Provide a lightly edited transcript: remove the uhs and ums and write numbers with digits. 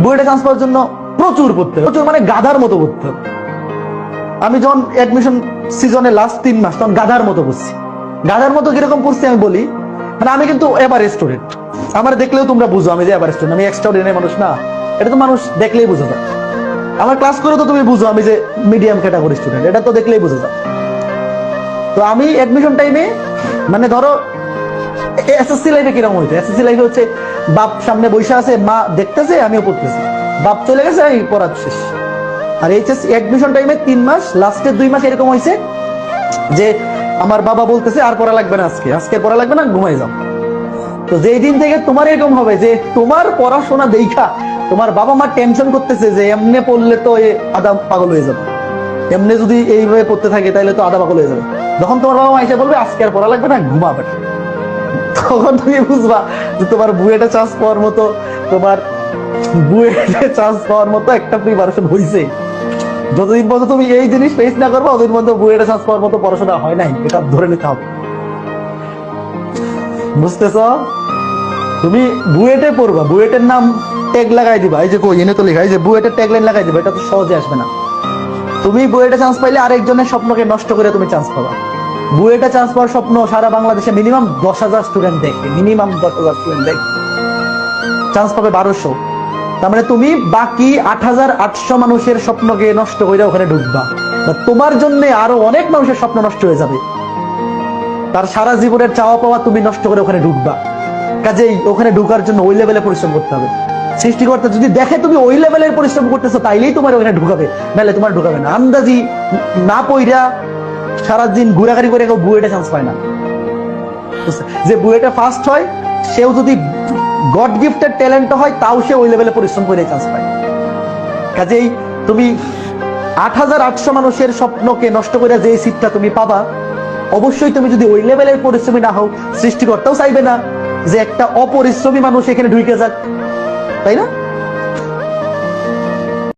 বুয়েটে চান্স পাওয়ার জন্য প্রচুর পড়তে হবে, প্রচুর মানে গাধার মতো পড়তে হবে। আমি যখন অ্যাডমিশন সিজনে লাস্ট 3 মাস তখন গাধার মতো পড়ছি। গাধার মতো কিরকম পড়ছি আমি বলি, মানে আমি কিন্তু এভারেজ স্টুডেন্ট, আমার দেখলেও তোমরা বুঝো আমি যে এভারেজ স্টুডেন্ট, আমি এক্সট্রাঅর্ডিনারি মানুষ না, এটা তো মানুষ দেখলেই বোঝা যায়। আমার ক্লাস করে তো তুমি বুঝো আমি যে মিডিয়াম ক্যাটাগরি স্টুডেন্ট, এটা তো দেখলেই বোঝা যায়। তো আমি অ্যাডমিশন টাইমে মানে ধরো এসএসসি লাইফে কিরকম হইতো, এসএসসি লাইফে হচ্ছে বাপ সামনে বসে আছে, মা দেখতেছে, আমিও পড়তেছি, বাপ চলে গেছে, আমি পড়া শেষ। আর এইচএসসি অ্যাডমিশন টাইমে 3 মাস, লাস্টের 2 মাস এরকম হয়েছে যে আমার বাবা বলতেছে আর পড়া লাগবে না, আজকে পড়া লাগবে না, ঘুমাই যাও। তো যেই দিন থেকে তোমার এরকম হবে যে তোমার পড়াশোনা দেখা তোমার বাবা মা টেনশন করতেছে যে এমনি পড়লে তো আধা পাগল হয়ে যাবে, এমনি যদি এইভাবে পড়তে থাকে তাহলে তো আধা পাগল হয়ে যাবে, যখন তোমার বাবা মা এসে বলবে আজকে আর পড়া লাগবে না, ঘুমাবে, তখন তুমি বুঝবা যে তোমার বুয়েটে চান্স পাওয়ার মতো, তোমার বুয়েটে চান্স পাওয়ার মতো একটা প্রিপারেশন হয়েছে। যতদিন পর্যন্ত তুমি এই জিনিস ফেস না করবো ততদিন পর্যন্ত বুয়েটে চান্স পাওয়ার মতো পড়াশোনা হয় নাই, এটা ধরে নিতে হবে। বুঝতেছ? তুমি বুয়েটে পড়বা, বুয়েটের নাম ট্যাগ লাগাই দিবা, এই যে কই এনে তো লেখা, এই যে বুয়েটের ট্যাগ লাইন লাগাই দিবা, এটা তো সহজে আসবে না। তুমি বুয়েটে চান্স পাইলে আরেকজনের স্বপ্নকে নষ্ট করে তুমি চান্স পাবা। বুয়েটে চান্স পাওয়ার স্বপ্ন সারা বাংলাদেশে মিনিমাম 10,000 স্টুডেন্ট দেখে, মিনিমাম 10,000 স্টুডেন্ট দেখে, চান্স পাবে 1200। তার মানে তুমি বাকি 8,800 মানুষের স্বপ্নকে নষ্ট করে ওখানে ঢুকবা, তোমার জন্য আরো অনেক মানুষের স্বপ্ন নষ্ট হয়ে যাবে, তার সারা জীবনের চাওয়া পাওয়া তুমি নষ্ট করে ওখানে ঢুকবা। কাজেই ওখানে ঢুকার জন্য ওই লেভেলে পরিশ্রম করতে হবে। সৃষ্টিকর্তা যদি দেখে তুমি ওই লেভেলের পরিশ্রম করতেছো তাইলেই তোমার ওখানে ঢুকাবে, নাহলে তোমার ঢুকাবে না। আন্দাজি না পইরা সারাদিন ঘোরাঘুরি করে কেউ বুয়েটে চান্স পায় না। যে বুয়েটে ফার্স্ট হয় সেও যদি গড গিফটেড ট্যালেন্ট হয় তাও সে ওই লেভেলে পরিশ্রম করে চান্স পায়। কাজেই তুমি 8,800 মানুষের স্বপ্নকে নষ্ট করে যে সিটটা তুমি পাবা, অবশ্যই তুমি যদি ওই লেভেলের পরিশ্রমী না হও, সৃষ্টিকর্তাও চাইবে না যে একটা অপরিশ্রমী মানুষ এখানে ঢুকে যাক, তাই না?